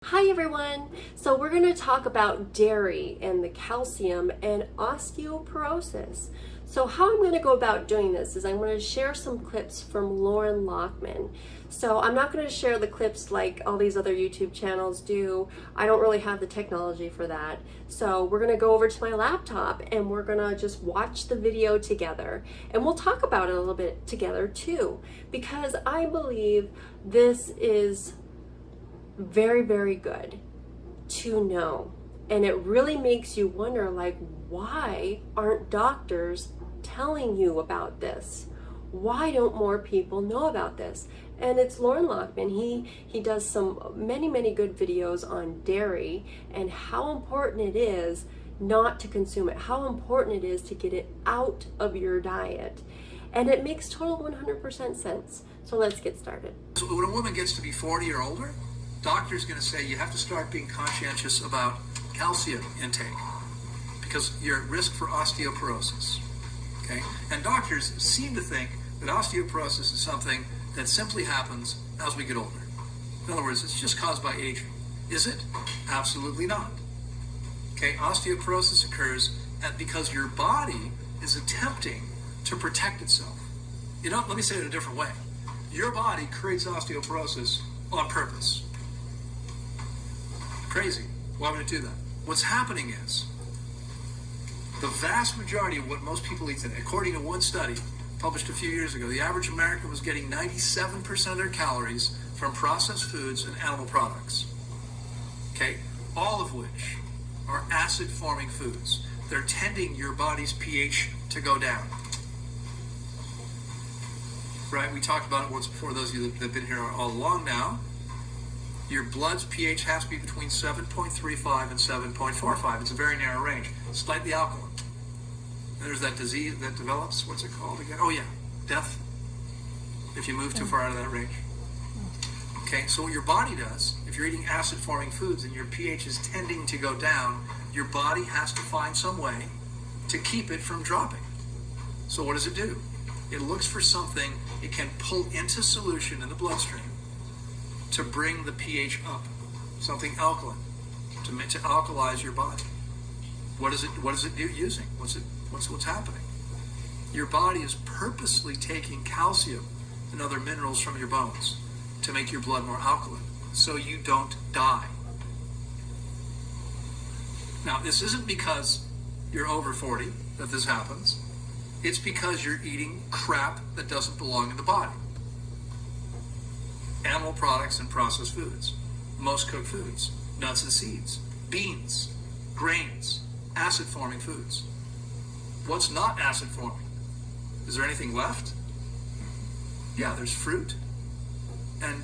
Hi everyone! So we're going to talk about dairy and the calcium and osteoporosis. So how I'm going to go about doing this is I'm going to share some clips from Loren Lockman. So I'm not going to share the clips like all these other YouTube channels do. I don't really have the technology for that. So we're going to go over to my laptop and we're going to just watch the video together. And we'll talk about it a little bit together too, because I believe this is very, very good to know. And it really makes you wonder, like, why aren't doctors telling you about this? Why don't more people know about this? And it's Loren Lockman. He does some many good videos on dairy and how important it is not to consume it, how important it is to get it out of your diet. And it makes total 100% sense. So let's get started. So when a woman gets to be 40 or older, doctor's going to say you have to start being conscientious about calcium intake because you're at risk for osteoporosis. Okay? And doctors seem to think that osteoporosis is something that simply happens as we get older. In other words, it's just caused by aging. Is it? Absolutely not. Okay? Osteoporosis occurs because your body is attempting to protect itself. You know, let me say it a different way. Your body creates osteoporosis on purpose. Crazy. Why would it do that? What's happening is the vast majority of what most people eat today, according to one study published a few years ago, the average American was getting 97% of their calories from processed foods and animal products. Okay? All of which are acid-forming foods. They're tending your body's pH to go down. Right? We talked about it once before. Those of you that have been here all along now. Your blood's pH has to be between 7.35 and 7.45. It's a very narrow range. Slightly alkaline. And there's that disease that develops. What's it called again? Oh yeah, death. If you move too far out of that range. Okay, so what your body does, if you're eating acid-forming foods and your pH is tending to go down, your body has to find some way to keep it from dropping. So what does it do? It looks for something it can pull into solution in the bloodstream to bring the pH up, something alkaline, to alkalize your body. What is it using? What's happening? Your body is purposely taking calcium and other minerals from your bones to make your blood more alkaline, so you don't die. Now, this isn't because you're over 40 that this happens. It's because you're eating crap that doesn't belong in the body. Animal products and processed foods, most cooked foods, nuts and seeds, beans, grains, acid-forming foods. What's not acid-forming? Is there anything left? Yeah, there's fruit and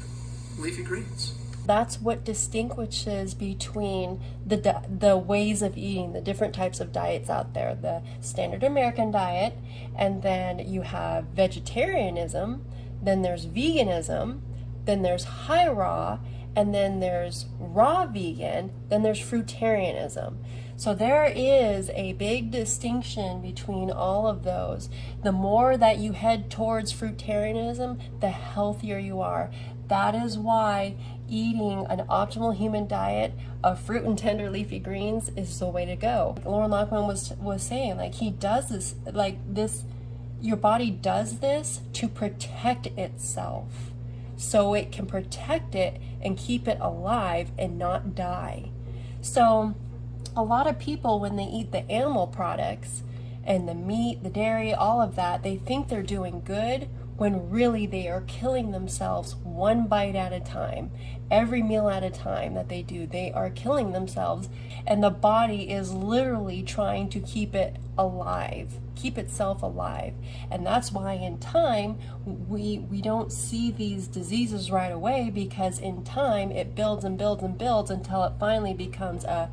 leafy greens. That's what distinguishes between the ways of eating, the different types of diets out there. The standard American diet, and then you have vegetarianism, then there's veganism, then there's high raw, and then there's raw vegan, then there's fruitarianism. So there is a big distinction between all of those. The more that you head towards fruitarianism, the healthier you are. That is why eating an optimal human diet of fruit and tender leafy greens is the way to go. Loren Lockman was saying, like, he does this, like this, your body does this to protect itself. So it can protect it and keep it alive and not die. So a lot of people, when they eat the animal products and the meat, the dairy, all of that, they think they're doing good when really they are killing themselves one bite at a time. Every meal at a time that they do, they are killing themselves, and the body is literally trying to keep it alive, keep itself alive. And that's why in time we don't see these diseases right away, because in time it builds and builds and builds until it finally becomes a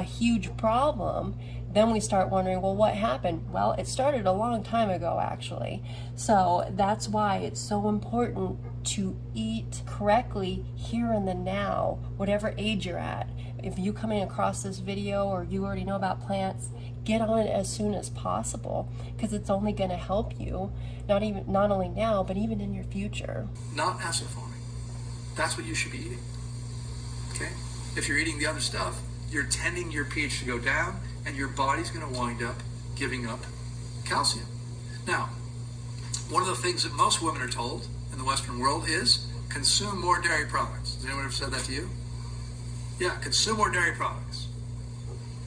huge problem. Then we start wondering, well, what happened? Well, it started a long time ago, actually. So that's why it's so important to eat correctly here in the now, whatever age you're at. If you coming across this video or you already know about plants, get on it as soon as possible, because it's only going to help you, not only now, but even in your future. Not acid forming. That's what you should be eating. Okay? If you're eating the other stuff, you're tending your pH to go down, and your body's going to wind up giving up calcium. Now, one of the things that most women are told in the Western world is consume more dairy products. Has anyone ever said that to you? Yeah, consume more dairy products.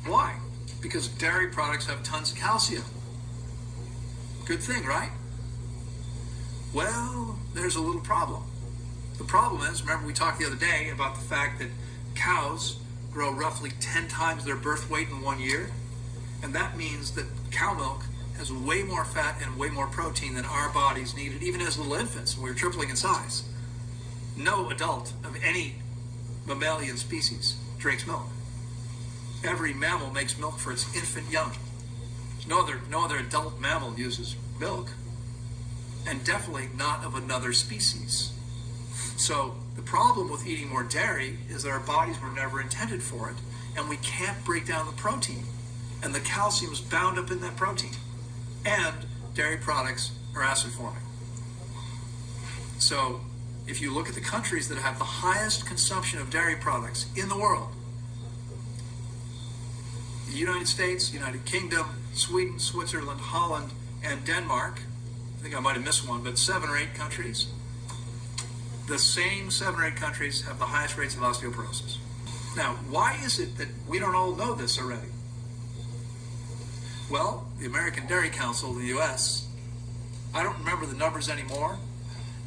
Why? Because dairy products have tons of calcium. Good thing, right? Well, there's a little problem. The problem is, remember we talked the other day about the fact that cows grow roughly 10 times their birth weight in 1 year, and that means that cow milk has way more fat and way more protein than our bodies needed, even as little infants when we were tripling in size. No adult of any mammalian species drinks milk. Every mammal makes milk for its infant young. No other adult mammal uses milk, and definitely not of another species. So the problem with eating more dairy is that our bodies were never intended for it, and we can't break down the protein, and the calcium is bound up in that protein, and dairy products are acid forming. So if you look at the countries that have the highest consumption of dairy products in the world, the United States, United Kingdom, Sweden, Switzerland, Holland, and Denmark, I think I might have missed one, but 7 or 8 countries, the same 7 or 8 countries have the highest rates of osteoporosis. Now, why is it that we don't all know this already? Well, the American Dairy Council in the U.S., I don't remember the numbers anymore,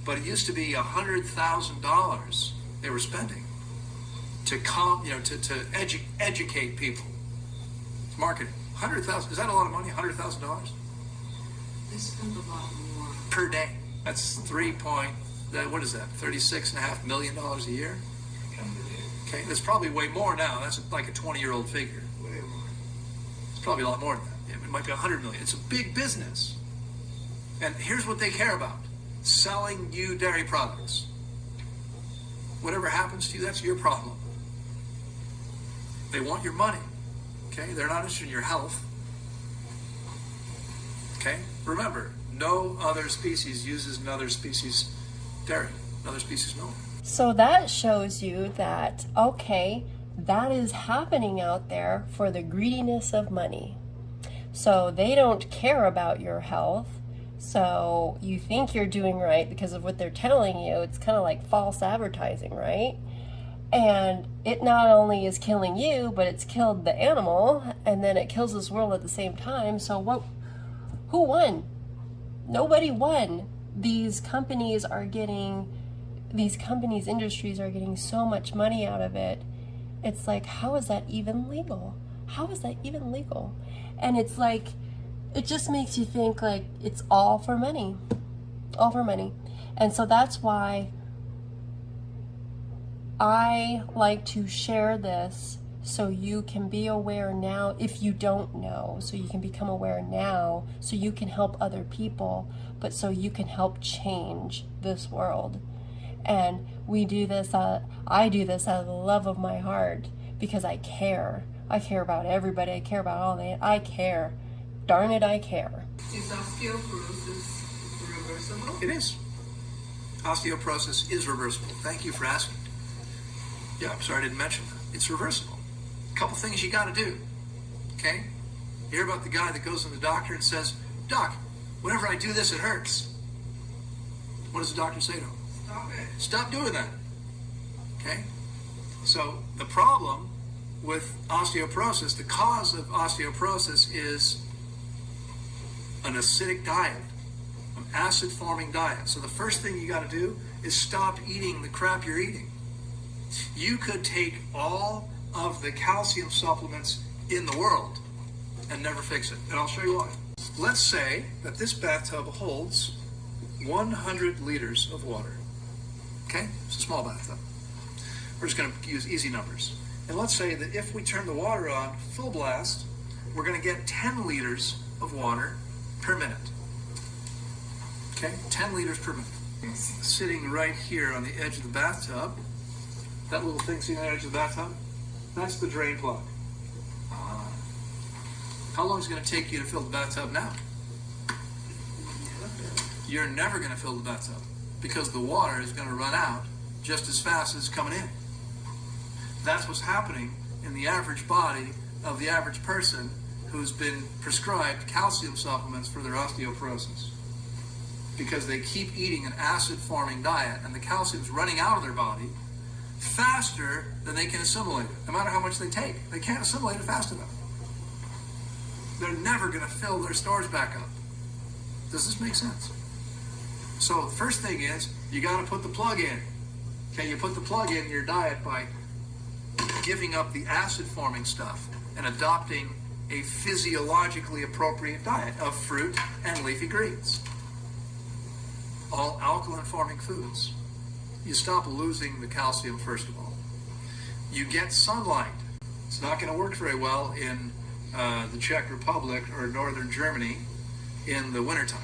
but it used to be $100,000 they were spending to educate people. It's marketing. $100,000, is that a lot of money? $100,000? They spend a lot more. Per day. That's $36.5 million a year? Okay, that's probably way more now. That's like a 20-year-old figure. Way more. It's probably a lot more than that. It might be 100 million. It's a big business. And here's what they care about. Selling you dairy products. Whatever happens to you, that's your problem. They want your money. Okay? They're not interested in your health. Okay? Remember, no other species uses another species dairy, another species milk. So that shows you that, okay, that is happening out there for the greediness of money. So they don't care about your health. So you think you're doing right because of what they're telling you. It's kind of like false advertising, right? And it not only is killing you, but it's killed the animal, and then it kills this world at the same time. So who won? Nobody won. These companies, industries are getting so much money out of it. It's like, how is that even legal? How is that even legal? And it's like, it just makes you think like it's all for money. All for money. And so that's why I like to share this so you can be aware now if you don't know, so you can become aware now, so you can help other people, but so you can help change this world. And we do this, I do this out of the love of my heart because I care. I care about everybody. I care about all I care. Darn it, I care. Is osteoporosis reversible? It is. Osteoporosis is reversible. Thank you for asking. Yeah, I'm sorry I didn't mention that. It's reversible. A couple things you got to do. Okay? You hear about the guy that goes to the doctor and says, "Doc, whenever I do this, it hurts." What does the doctor say to him? Stop it. Stop doing that. Okay? So the problem with osteoporosis, the cause of osteoporosis is an acidic diet, an acid-forming diet. So the first thing you got to do is stop eating the crap you're eating. You could take all of the calcium supplements in the world and never fix it. And I'll show you why. Let's say that this bathtub holds 100 liters of water. Okay? It's a small bathtub. We're just going to use easy numbers. And let's say that if we turn the water on full blast, we're going to get 10 liters of water per minute. Okay? 10 liters per minute. Sitting right here on the edge of the bathtub, that little thing sitting on the edge of the bathtub, that's the drain plug. How long is it going to take you to fill the bathtub now? You're never going to fill the bathtub because the water is going to run out just as fast as it's coming in. That's what's happening in the average body of the average person who's been prescribed calcium supplements for their osteoporosis. Because they keep eating an acid-forming diet and the calcium's running out of their body faster than they can assimilate it. No matter how much they take, they can't assimilate it fast enough. They're never going to fill their stores back up. Does this make sense? So the first thing is, you got to put the plug in. Okay, you put the plug in your diet by giving up the acid-forming stuff and adopting a physiologically appropriate diet of fruit and leafy greens. All alkaline-forming foods. You stop losing the calcium, first of all. You get sunlight. It's not going to work very well in the Czech Republic or northern Germany in the wintertime,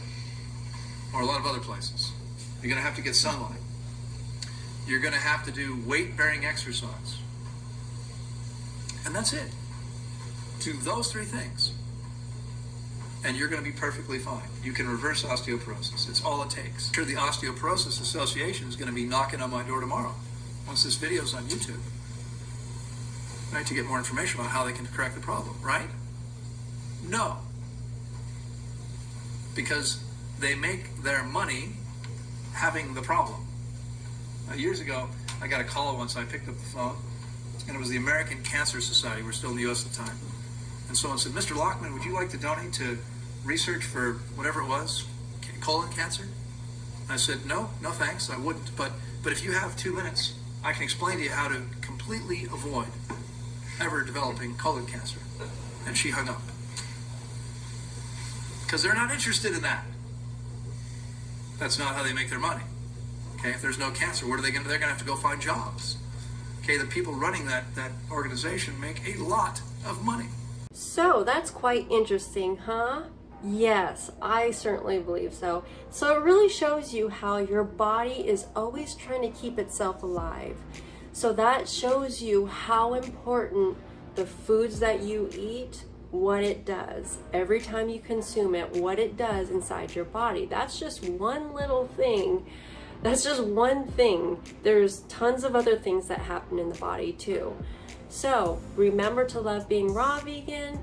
or a lot of other places. You're going to have to get sunlight. You're going to have to do weight-bearing exercise. And that's it. Do those three things, and you're going to be perfectly fine. You can reverse osteoporosis. It's all it takes. I'm sure the Osteoporosis Association is going to be knocking on my door tomorrow once this video is on YouTube, right, to get more information about how they can correct the problem, right? No. Because they make their money having the problem. Years ago, I got a call once. I picked up the phone, and it was the American Cancer Society. We're still in the U.S. at the time. And someone said, Mr. Lockman, would you like to donate to research for whatever it was, colon cancer? And I said, no thanks, I wouldn't. But if you have 2 minutes, I can explain to you how to completely avoid ever developing colon cancer. And she hung up. Because they're not interested in that. That's not how they make their money. Okay, if there's no cancer, what are they going to do? They're going to have to go find jobs. Okay, the people running that organization make a lot of money. So that's quite interesting, huh? Yes, I certainly believe so. So it really shows you how your body is always trying to keep itself alive. So that shows you how important the foods that you eat, what it does. Every time you consume it, what it does inside your body. That's just one little thing. That's just one thing. There's tons of other things that happen in the body too. So remember to love being raw vegan,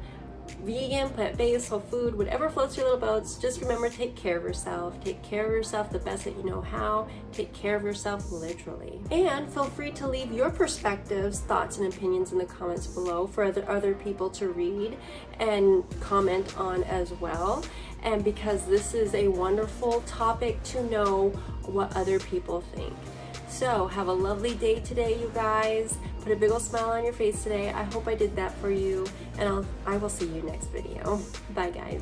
plant-based, whole food, whatever floats your little boats. Just remember to take care of yourself. Take care of yourself the best that you know how. Take care of yourself literally. And feel free to leave your perspectives, thoughts, and opinions in the comments below for other people to read and comment on as well. And because this is a wonderful topic to know what other people think. So have a lovely day today, you guys. Put a big old smile on your face today. I hope I did that for you, and I will see you next video. Bye, guys.